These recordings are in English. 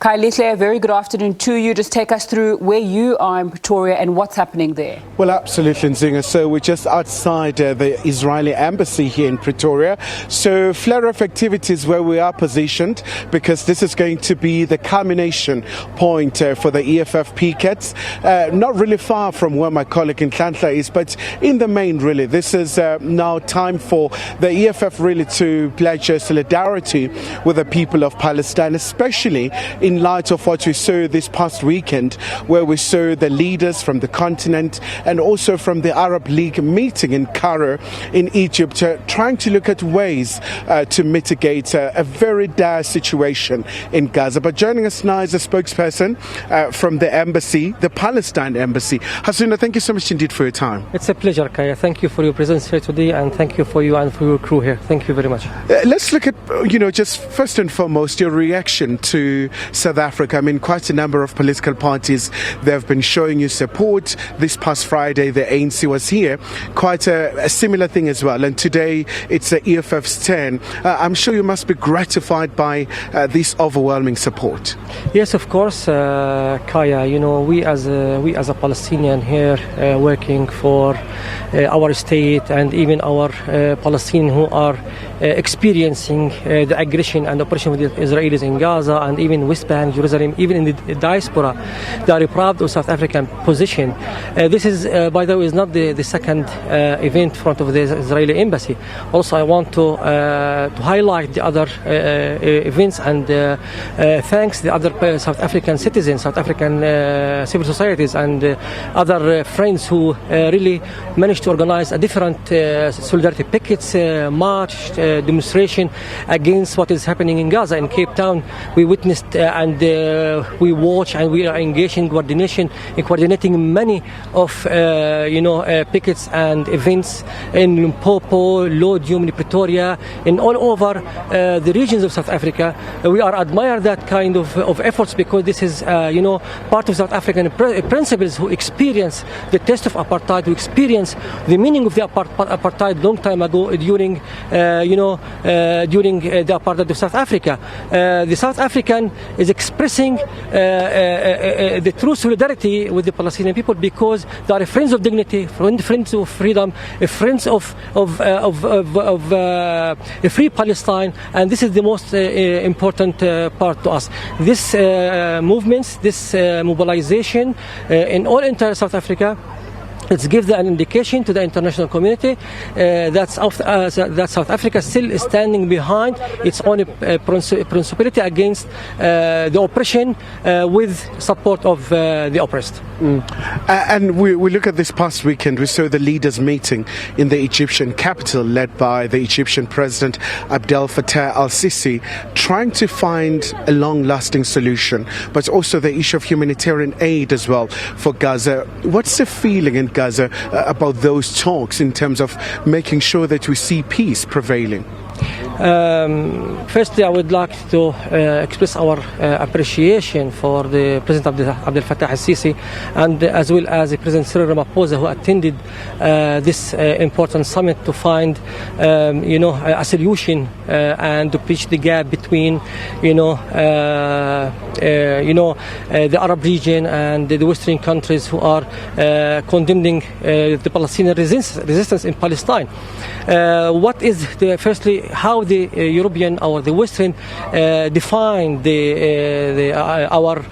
Khayelihle, very good afternoon to you. Just take us through where you are in Pretoria and what's happening there. Well, absolutely, Nzinga. So we're just outside the Israeli Embassy here in Pretoria. So flare of activities where we are positioned, because this is going to be the culmination point for the EFF Picket. Not really far from where my colleague in Khayelihle is, but in the main, really, this is now time for the EFF really to pledge solidarity with the people of Palestine, especially in light of what we saw this past weekend, where we saw the leaders from the continent and also from the Arab League meeting in Cairo in Egypt, trying to look at ways to mitigate a very dire situation in Gaza. But joining us now is a spokesperson from the embassy, the Palestine Embassy. Hasuna, thank you so much indeed for your time. It's a pleasure, Kaya. Thank you for your presence here today, and thank you for you and for your crew here. Thank you very much. Let's look at, just first and foremost, your reaction to South Africa. I mean, quite a number of political parties, they have been showing you support. This past Friday, the ANC was here. Quite a similar thing as well. And today, it's the EFF's turn. I'm sure you must be gratified by this overwhelming support. Yes, of course, Kaya. We as a Palestinian here working for our state, and even our Palestinians who are experiencing the aggression and oppression with the Israelis in Gaza and even West Bank, Jerusalem, even in the diaspora, they are proud of South African position. This is, by the way, is not the second event in front of the Israeli embassy. Also, I want to highlight the other events and thanks the other South African citizens, South African civil societies, and other friends who really managed to organize a different solidarity pickets, march, demonstration against what is happening in Gaza. In Cape Town, we witnessed and we watch, and we are engaged in coordinating many of pickets and events in Limpopo, Lodium, Pretoria, and all over the regions of South Africa. We are admire that kind of efforts, because this is part of South African principles, who experience the test of apartheid, who experience the meaning of the apartheid long time ago during the apartheid of South Africa. The South African is expressing the true solidarity with the Palestinian people, because they are friends of dignity, friends of freedom, friends of free Palestine, and this is the most important part to us. This movements, this mobilization in all entire South Africa, it gives an indication to the international community that South Africa still is standing behind its own principality against the oppression with support of the oppressed. And we look at this past weekend, we saw the leaders meeting in the Egyptian capital, led by the Egyptian President Abdel Fattah al-Sisi, trying to find a long-lasting solution, but also the issue of humanitarian aid as well for Gaza. What's the feeling in Gaza about those talks in terms of making sure that we see peace prevailing? Firstly, I would like to express our appreciation for the President Abdel Fattah al-Sisi, and as well as the President Cyril Ramaphosa, who attended this important summit to find a solution and to bridge the gap between the Arab region and the Western countries who are condemning the Palestinian resistance in Palestine. What is firstly how the European or the Western define our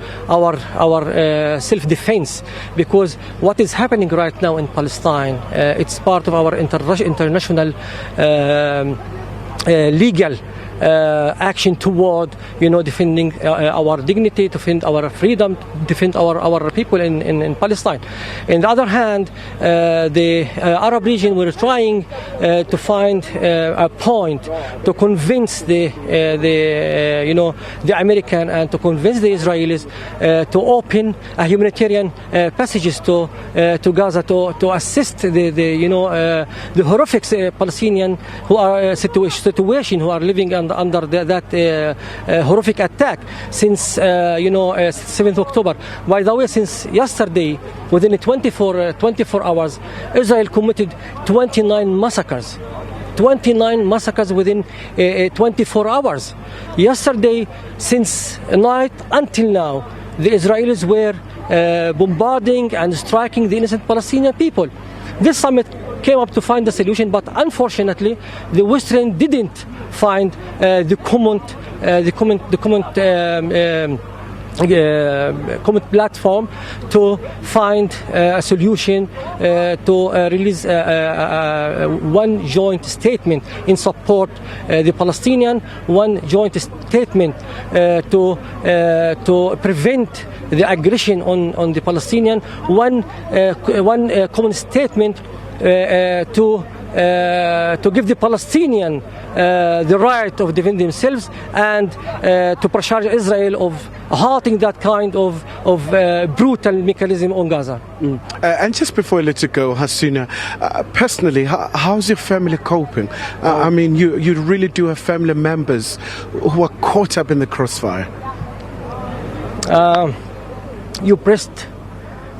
self-defense, because what is happening right now in Palestine, it's part of our international legal action toward defending our dignity, defend our freedom, defend our people in Palestine. On the other hand, the Arab region were trying to find a point to convince the American and to convince the Israelis to open a humanitarian passages to Gaza to assist the horrific Palestinian who are situation who are living under that horrific attack since 7th October. By the way, since yesterday, within 24 hours, Israel committed 29 massacres 29 massacres within 24 hours. Yesterday, since night until now, the Israelis were bombarding and striking the innocent Palestinian people. This summit came up to find a solution, but unfortunately, the Western didn't find the common platform to find a solution to release one joint statement in support the Palestinian, one joint statement to prevent the aggression on the Palestinian, one common statement to give the Palestinian the right of defending themselves, and to pressure Israel of halting that kind of brutal mechanism on Gaza. And just before I let you go, Hasuna, personally, how's your family coping? I mean, you really do have family members who are caught up in the crossfire. You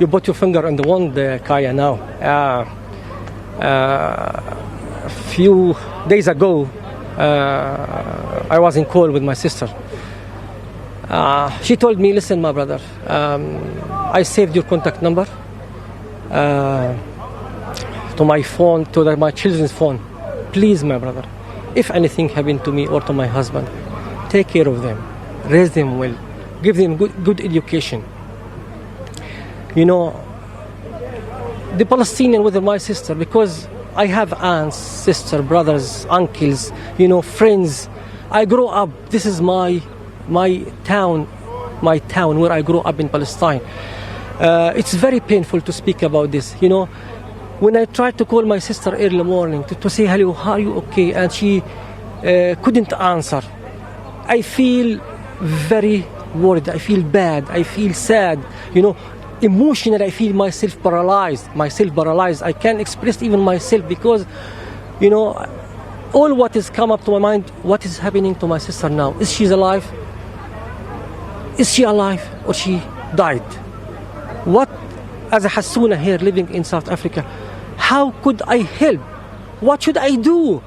put your finger on the wound, Kaya, now. A few days ago, I was in call with my sister. She told me, listen, my brother, I saved your contact number to my phone, to my children's phone. Please, my brother, if anything happened to me or to my husband, take care of them, raise them well, give them good education. You know, the Palestinian with my sister, because I have aunts, sisters, brothers, uncles, friends. I grew up, this is my town where I grew up in Palestine. It's very painful to speak about this. When I tried to call my sister early morning to say hello, how are you okay? And she couldn't answer. I feel very worried. I feel bad. I feel sad. Emotionally, I feel myself paralyzed. I can't express even myself because, all what has come up to my mind, what is happening to my sister now? Is she alive? Is she alive or she died? What, as a Hasuna here living in South Africa, how could I help? What should I do?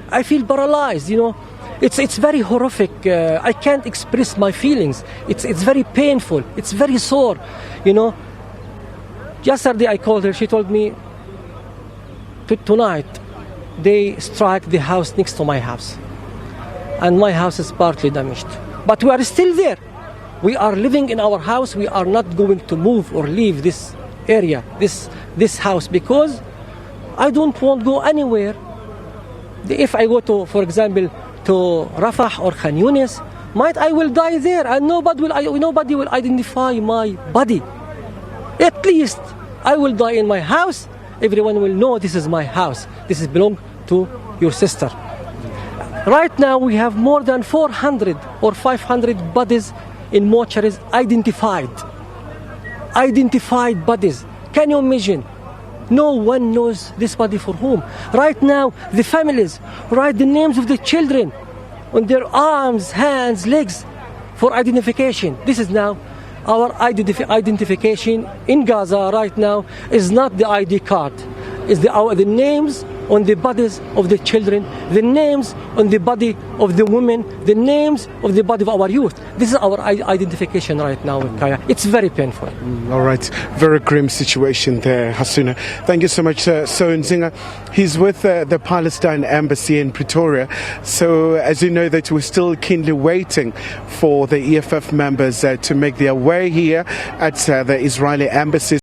I feel paralyzed, It's very horrific. I can't express my feelings. It's very painful. It's very sore, Yesterday I called her. She told me tonight they strike the house next to my house, and my house is partly damaged. But we are still there. We are living in our house. We are not going to move or leave this area, this house, because I don't want to go anywhere. If I go to, for example, to Rafah or Khan Yunis, I will die there, and nobody will identify my body. At least I will die in my house. Everyone will know this is my house. This belongs to your sister. Right now we have more than 400 or 500 bodies in mortuaries identified bodies. Can you imagine? No one knows this body for whom. Right now, the families write the names of the children on their arms, hands, legs for identification. This is now our identification in Gaza right now is not the ID card. It's the names on the bodies of the children, the names on the body of the women, the names of the body of our youth. This is our identification right now, Kaya. It's very painful. All right. Very grim situation there, Hasuna. Thank you so much, So Nzinga. He's with the Palestine Embassy in Pretoria. So, as you know, that we're still keenly waiting for the EFF members to make their way here at the Israeli Embassy.